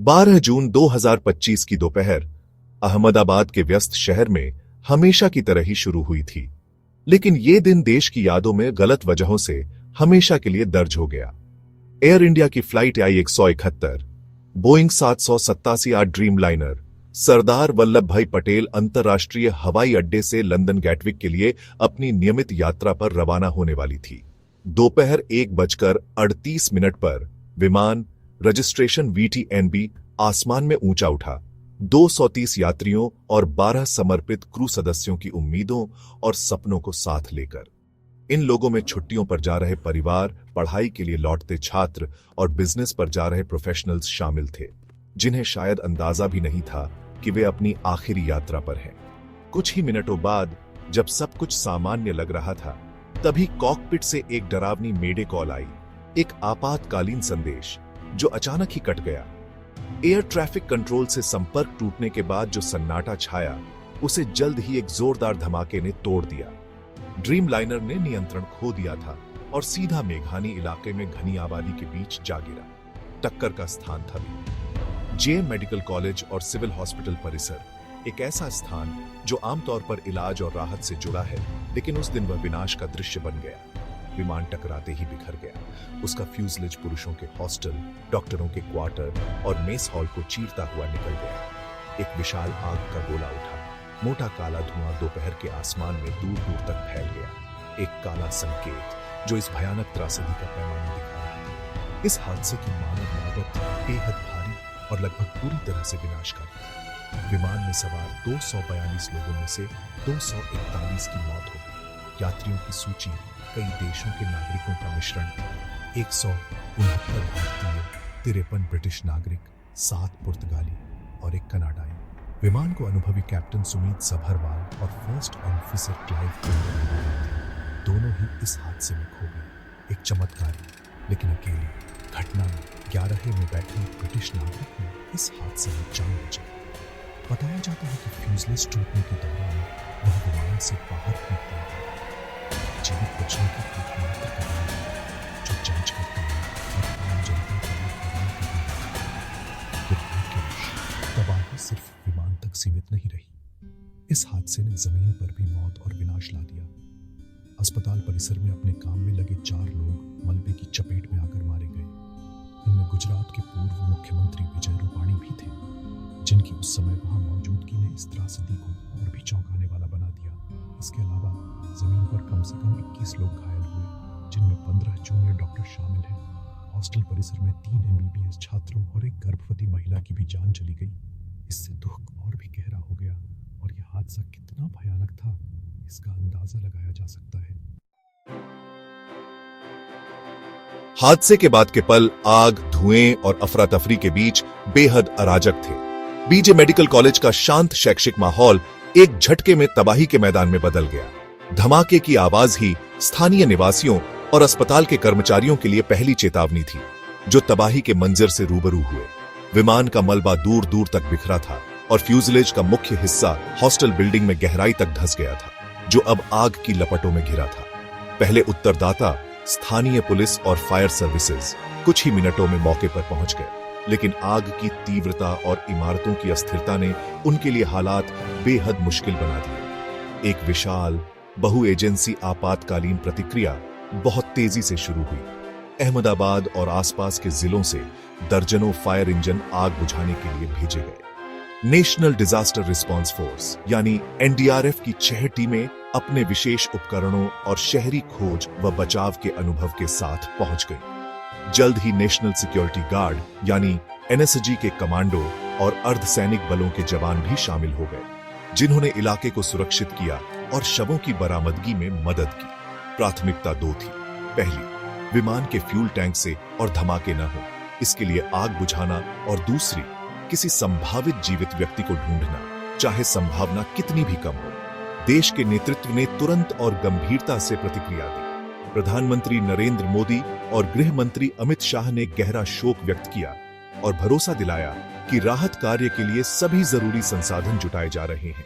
12 जून 2025 की दोपहर अहमदाबाद के व्यस्त शहर में हमेशा की तरह ही शुरू हुई थी, लेकिन ये दिन देश की यादों में गलत वजहों से हमेशा के लिए दर्ज हो गया। एयर इंडिया की flight I 171, Boeing 787 Dreamliner Sardar Vallabh Bhai Patel अंतर्राष्ट्रीय हवाई अड्डे से लंदन गैटविक के लिए अपनी नियमित यात्रा पर रवाना होने वाली थी। दोपहर 1:38 पर विमान रजिस्ट्रेशन VTNB आसमान में ऊंचा उठा। 230 यात्रियों और 12 समर्पित क्रू सदस्यों की उम्मीदों और सपनों को साथ लेकर। इन लोगों में छुट्टियों पर जा रहे परिवार, पढ़ाई के लिए लौटते छात्र और बिजनेस पर जा रहे प्रोफेशनल्स शामिल थे, जिन्हें शायद अंदाजा भी नहीं था कि वे अपनी आखिरी यात्रा पर हैं। कुछ ही मिनटों बाद जब सब कुछ सामान्य लग रहा था, तभी कॉकपिट से एक डरावनी मेडे कॉल आई, एक आपातकालीन संदेश जो अचानक ही कट गया। एयर ट्रैफिक कंट्रोल से संपर्क टूटने के बाद जो सन्नाटा छाया, उसे जल्द ही एक जोरदार धमाके ने तोड़ दिया। ड्रीम लाइनर ने नियंत्रण खो दिया था और सीधा मेघानी इलाके में घनी आबादी के बीच जा गिरा। टक्कर का स्थान था JM मेडिकल कॉलेज और सिविल हॉस्पिटल परिसर, एक ऐसा स्थान जो आमतौर पर इलाज और राहत से जुड़ा है, लेकिन उस दिन वह विनाश का दृश्य बन गया। विमान टकराते ही बिखर गया। उसका फ्यूजलेज पुरुषों के हॉस्टल, डॉक्टरों के क्वार्टर और मेस हॉल को चीरता हुआ निकल गया। एक विशाल आग का गोला उठा। मोटा काला धुआं दोपहर के आसमान में दूर दूर तक फैल गया। एक काला संकेत जो इस भयानक त्रासदी का पैमाना दिखा रहा था। इस हादसे की मानव लागत बेहद भारी और लगभग पूरी तरह से विनाशकारी थी। विमान में सवार 242 लोगों में से 241 की मौत हो गई। यात्रियों की सूची कई देशों के नागरिकों का मिश्रण था। 169 भारतीय, 53 ब्रिटिश नागरिक, 7 पुर्तगाली और 1 कनाडाई। विमान को अनुभवी कैप्टन सुमीत सभरवाल और फर्स्ट ऑफिसर क्लाइव किंबर थे। दोनों ही इस हादसे में खो गए। एक चमत्कारी लेकिन अकेली घटना में 11 में बैठे ब्रिटिश नागरिक ने इस हादसे में जान बचाई। बताया जाता है कि फ्यूजलेज टूटने के दौरान वह विमान से बाहर कूद गया था। जीवित बचने की एकमात्र कदम जो जांच करता है और आम जनता के लिए प्रदान करता है। तबाही सिर्फ विमान तक सीमित नहीं रही। इस हादसे ने जमीन पर भी मौत और विनाश ला दिया। अस्पताल परिसर में अपने काम में लगे 4 लोग मलबे की चपेट में आकर मारे गए। इनमें गुजरात के पूर्व मुख्यमंत्री विजय रूपाणी भी थे, जिनकी उस समय वहां मौजूदगी ने इस त्रासदी को और भी चौंकाने वाला बना दिया। इसके अलावा जमीन पर कम से कम 21 लोग घायल हुए, जिनमें 15 जूनियर डॉक्टर शामिल हैं। हॉस्टल परिसर में 3 MBBS छात्रों और एक गर्भवती महिला की भी जान चली गई। इससे दुख और भी गहरा हो गया और यह हादसा कितना भयानक था, इसका अंदाजा लगाया जा सकता है। हादसे के बाद के पल आग, धुएं और अफरा तफरी के बीच बेहद अराजक थे। BJ मेडिकल कॉलेज का शांत शैक्षिक माहौल एक झटके में तबाही के मैदान में बदल गया। धमाके की आवाज ही स्थानीय निवासियों और अस्पताल के कर्मचारियों के लिए पहली चेतावनी थी, जो तबाही के मंजर से रूबरू हुए। विमान का मलबा दूर दूर तक बिखरा था और फ्यूजलेज का मुख्य हिस्सा हॉस्टल बिल्डिंग में गहराई तक धंस गया था, जो अब आग की लपटों में घिरा था। पहले उत्तरदाता, स्थानीय पुलिस और फायर सर्विसेज कुछ ही मिनटों में मौके पर पहुंच गए, लेकिन आग की तीव्रता और इमारतों की अस्थिरता ने उनके लिए हालात बेहद मुश्किल बना दिए। एक विशाल बहु एजेंसी आपातकालीन प्रतिक्रिया बहुत तेजी से शुरू हुई। अहमदाबाद और आसपास के जिलों से दर्जनों फायर इंजन आग बुझाने के लिए भेजे गए। नेशनल डिजास्टर रिस्पांस फोर्स यानी NDRF की 6 टीमें अपने विशेष उपकरणों और शहरी खोज व बचाव के अनुभव के साथ पहुंच गई। जल्द ही नेशनल सिक्योरिटी गार्ड यानी NSG के कमांडो और अर्धसैनिक बलों के जवान भी शामिल हो गए, जिन्होंने इलाके को सुरक्षित किया और शवों की बरामदगी में मदद की। प्राथमिकता 2 थी। पहली, विमान के फ्यूल टैंक से और धमाके न हो, इसके लिए आग बुझाना, और दूसरी, किसी संभावित जीवित व्यक्ति को ढूंढना, चाहे संभावना कितनी भी कम हो। देश के नेतृत्व ने तुरंत और गंभीरता से प्रतिक्रिया दी। प्रधानमंत्री नरेंद्र मोदी और गृह मंत्री अमित शाह ने गहरा शोक व्यक्त किया और भरोसा दिलाया कि राहत कार्य के लिए सभी जरूरी संसाधन जुटाए जा रहे हैं।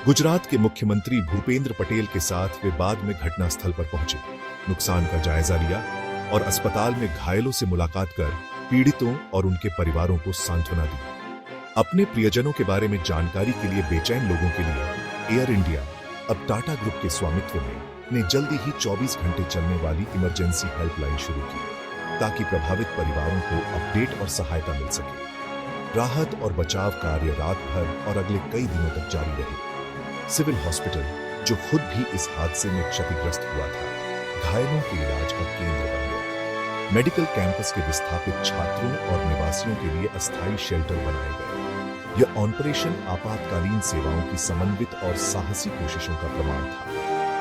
गुजरात के मुख्यमंत्री भूपेंद्र पटेल के साथ वे बाद में घटनास्थल पर पहुंचे, नुकसान का जायजा लिया और अस्पताल में घायलों से मुलाकात कर पीड़ितों और उनके परिवारों को सांत्वना दी। अपने प्रियजनों के बारे में जानकारी के लिए बेचैन लोगों के लिए एयर इंडिया अब टाटा ग्रुप के स्वामित्व में ने जल्दी ही 24 घंटे चलने वाली इमरजेंसी हेल्पलाइन शुरू की, ताकि प्रभावित परिवारों को अपडेट और सहायता मिल सके। राहत और बचाव कार्य रात भर और अगले कई दिनों तक जारी रहे। सिविल हॉस्पिटल, जो खुद भी इस हादसे में क्षतिग्रस्त हुआ था, घायलों के इलाज का केंद्र बन गया। मेडिकल कैंपस के विस्थापित छात्रों और निवासियों के लिए अस्थायी शेल्टर बनाए गए। यह ऑपरेशन आपातकालीन सेवाओं की समन्वित और साहसी कोशिशों का प्रमाण था,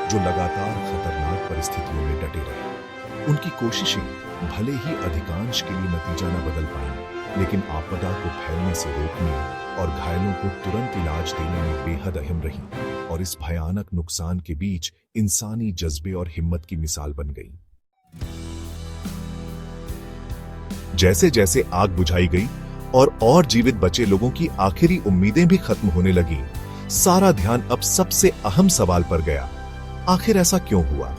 जो लगातार खतरनाक परिस्थितियों में डटे रहे। उनकी कोशिशें भले ही अधिकांश के लिए नतीजा न बदल पाईं, लेकिन आपदा को फैलने से रोकने और घायलों को तुरंत इलाज देने में बेहद अहम रही, और इस भयानक नुकसान के बीच इंसानी जज्बे और हिम्मत की मिसाल बन गई। जैसे जैसे आग बुझाई गई और जीवित बचे लोगों की आखिरी उम्मीदें भी खत्म होने लगी, सारा ध्यान अब सबसे अहम सवाल पर गया। आखिर ऐसा क्यों हुआ?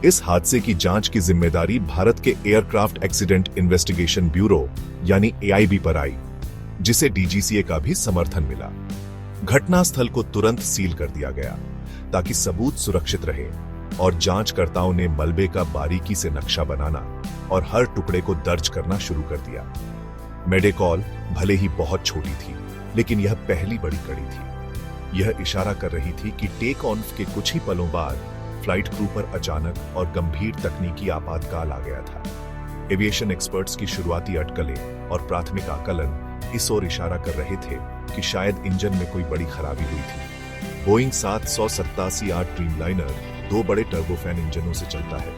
इस हादसे की जांच की जिम्मेदारी भारत के एयरक्राफ्ट एक्सीडेंट इन्वेस्टिगेशन ब्यूरो यानी AIB पर आई, जिसे DGCA का भी समर्थन मिला। घटनास्थल को तुरंत सील कर दिया गया ताकि सबूत सुरक्षित रहे, और जांचकर्ताओं ने मलबे का बारीकी से नक्शा बनाना और हर टुकड़े को दर्ज करना शुरू कर दिया। मेडिकॉल भले ही बहुत छोटी थी, लेकिन यह पहली बड़ी कड़ी थी। यह इशारा कर रही थी कि टेक ऑफ के कुछ ही पलों बाद फ्लाइट क्रू पर अचानक और गंभीर तकनीकी आपातकाल आ गया था। एविएशन एक्सपर्ट्स की शुरुआती अटकलें और प्राथमिक आकलन इस ओर इशारा कर रहे थे कि शायद इंजन में कोई बड़ी खराबी हुई थी। बोइंग 787-8 ड्रीमलाइनर 2 बड़े टर्बोफैन इंजनों से चलता है,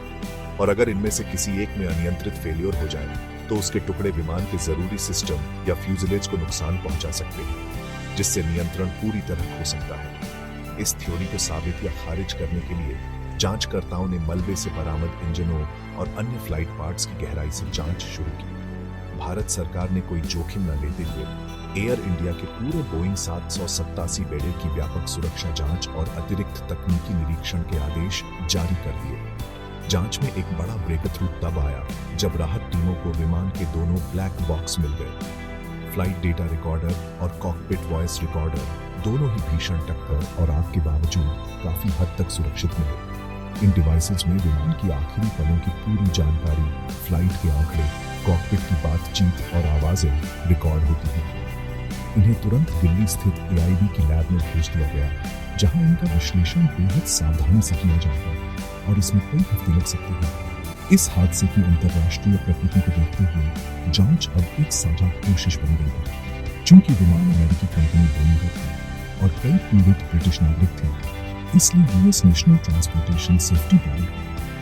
और अगर इनमें से किसी एक में अनियंत्रित फेलियर हो जाए तो उसके टुकड़े विमान के जरूरी सिस्टम या फ्यूजलेज को नुकसान पहुंचा सकते हैं, जिससे नियंत्रण पूरी तरह खो सकता है। इस थ्योरी को साबित या खारिज करने के लिए जांचकर्ताओं ने मलबे से बरामद इंजनों और अन्य फ्लाइट पार्ट्स की गहराई से जांच शुरू की। भारत सरकार ने कोई जोखिम न लेते हुए एयर इंडिया के पूरे बोइंग 787 बेड़े की व्यापक सुरक्षा जांच और अतिरिक्त तकनीकी निरीक्षण के आदेश जारी कर दिए। जांच में एक बड़ा ब्रेक थ्रू तब आया जब राहत टीमों को विमान के दोनों ब्लैक बॉक्स मिल गए। फ्लाइट डेटा रिकॉर्डर और कॉकपिट वॉइस रिकॉर्डर दोनों ही भीषण टक्कर और आग के बावजूद काफी हद तक सुरक्षित मिले। इन डिवाइसेज में विमान की आखिरी पलों की पूरी जानकारी, फ्लाइट के आंकड़े, कॉकपिट की बातचीत और आवाजें रिकॉर्ड होती हैं। इन्हें तुरंत दिल्ली स्थित AIB की लैब में भेज दिया गया, जहां इनका विश्लेषण बेहद सावधानी से किया जाएगा, और इसमें कई हफ्ते लग सकते हैं। इस हादसे की अंतर्राष्ट्रीय प्रकृति को देखते हुए जांच अब एक साझा कोशिश बन गई है। चूंकि विमान अमेरिकी कंपनी बोइंग का था और कई पीड़ित ब्रिटिश नागरिक थे, इसलिए US national transportation safety board,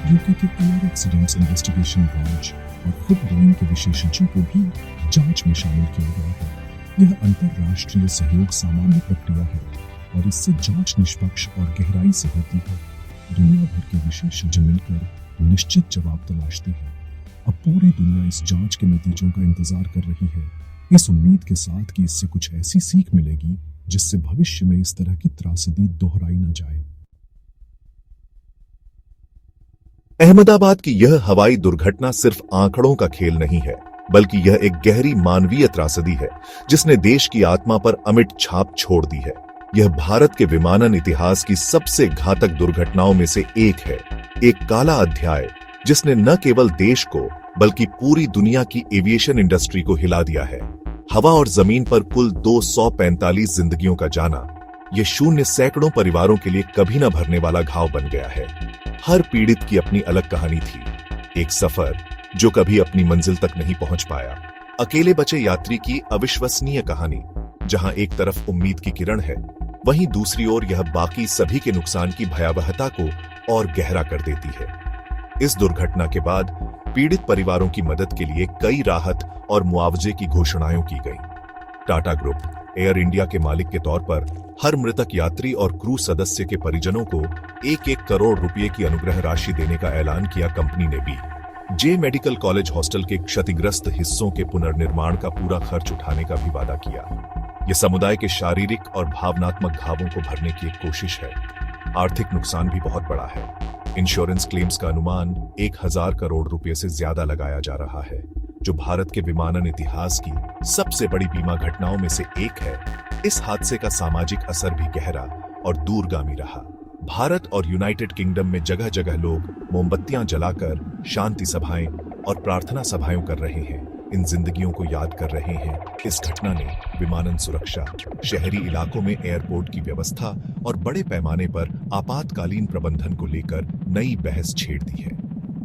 UK के एयर एक्सीडेंट्स इन्वेस्टिगेशन ब्रांच और खुद बोइंग के विशेषज्ञों को भी जांच में शामिल किया गया है। यह अंतर्राष्ट्रीय सहयोग सामान्य प्रक्रिया है, और इससे जांच निष्पक्ष और गहराई से होती है। दुनिया भर के विशेषज्ञ मिलकर निश्चित जवाब तलाशते हैं। अब पूरी दुनिया इस जांच के नतीजों का इंतजार कर रही है, इस उम्मीद के साथ कि इससे कुछ ऐसी सीख मिलेगी जिससे भविष्य में इस तरह की त्रासदी दोहराई न जाए। अहमदाबाद की यह हवाई दुर्घटना सिर्फ आंकड़ों का खेल नहीं है, बल्कि यह एक गहरी मानवीय त्रासदी है जिसने देश की आत्मा पर अमिट छाप छोड़ दी है। यह भारत के विमानन इतिहास की सबसे घातक दुर्घटनाओं में से एक है, एक काला अध्याय जिसने न केवल देश को बल्कि पूरी दुनिया की एविएशन इंडस्ट्री को हिला दिया है। हवा और जमीन पर कुल 245 जिंदगियों का जाना, यह शून्य सैकड़ों परिवारों के लिए कभी न भरने वाला घाव बन गया है। हर पीड़ित की अपनी अलग कहानी थी, एक सफर जो कभी अपनी मंजिल तक नहीं पहुंच पाया, अकेले बचे यात्री की अविश्वसनीय कहानी, जहां एक तरफ उम्मीद की किरण है, वहीं दूसरी ओर यह बाकी सभी के नुकसान की भयावहता को और गहरा कर देती है। इस दुर्घटना के बाद पीड़ित परिवारों की मदद के लिए कई राहत और मुआवजे की घोषणाएं की गई। टाटा ग्रुप एयर इंडिया के मालिक के तौर पर हर मृतक यात्री और क्रू सदस्य के परिजनों को 1-1 करोड़ रुपए की अनुग्रह राशि देने का ऐलान किया। कंपनी ने भी जे मेडिकल कॉलेज हॉस्टल के क्षतिग्रस्त हिस्सों के पुनर्निर्माण का पूरा खर्च उठाने का भी वादा किया। यह समुदाय के शारीरिक और भावनात्मक घावों को भरने की एक कोशिश है। आर्थिक नुकसान भी बहुत बड़ा है। इंश्योरेंस क्लेम्स का अनुमान 1000 करोड़ रुपए से ज्यादा लगाया जा रहा है। जो भारत के विमानन इतिहास की सबसे बड़ी बीमा घटनाओं में से एक है। इस हादसे का सामाजिक असर भी गहरा और दूरगामी रहा। भारत और यूनाइटेड किंगडम में जगह जगह लोग मोमबत्तियां जलाकर शांति सभाएं और प्रार्थना सभाएं कर रहे हैं, इन जिंदगियों को याद कर रहे हैं। इस घटना ने विमानन सुरक्षा, शहरी इलाकों में एयरपोर्ट की व्यवस्था और बड़े पैमाने पर आपातकालीन प्रबंधन को लेकर नई बहस छेड़ दी है।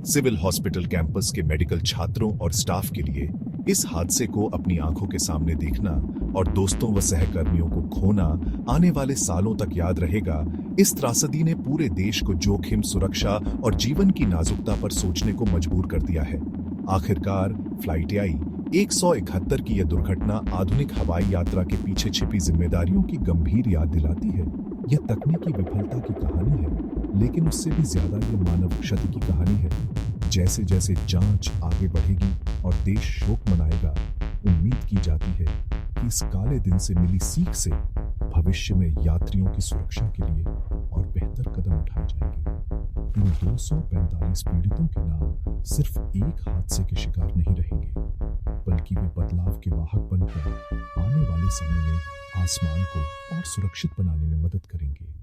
सिविल हॉस्पिटल कैंपस के मेडिकल छात्रों और स्टाफ के लिए इस हादसे को अपनी आंखों के सामने देखना और दोस्तों व सहकर्मियों को खोना आने वाले सालों तक याद रहेगा। इस त्रासदी ने पूरे देश को जोखिम, सुरक्षा और जीवन की नाजुकता पर सोचने को मजबूर कर दिया है। आखिरकार फ्लाइट आई 171 की यह दुर्घटना आधुनिक हवाई यात्रा के पीछे छिपी जिम्मेदारियों की गंभीर याद दिलाती है। यह तकनीकी विफलता की कहानी है, लेकिन उससे भी ज्यादा ये मानव क्षति की कहानी है। जैसे जैसे जांच आगे बढ़ेगी और देश शोक मनाएगा, उम्मीद की जाती है कि इस काले दिन से मिली सीख से भविष्य में यात्रियों की सुरक्षा के लिए और बेहतर कदम उठाए जाएंगे। इन 245 पीड़ितों के नाम सिर्फ एक हादसे के शिकार नहीं रहेंगे, बल्कि वे बदलाव के वाहक बनकर आने वाले समय में आसमान को और सुरक्षित बनाने में मदद करेंगे।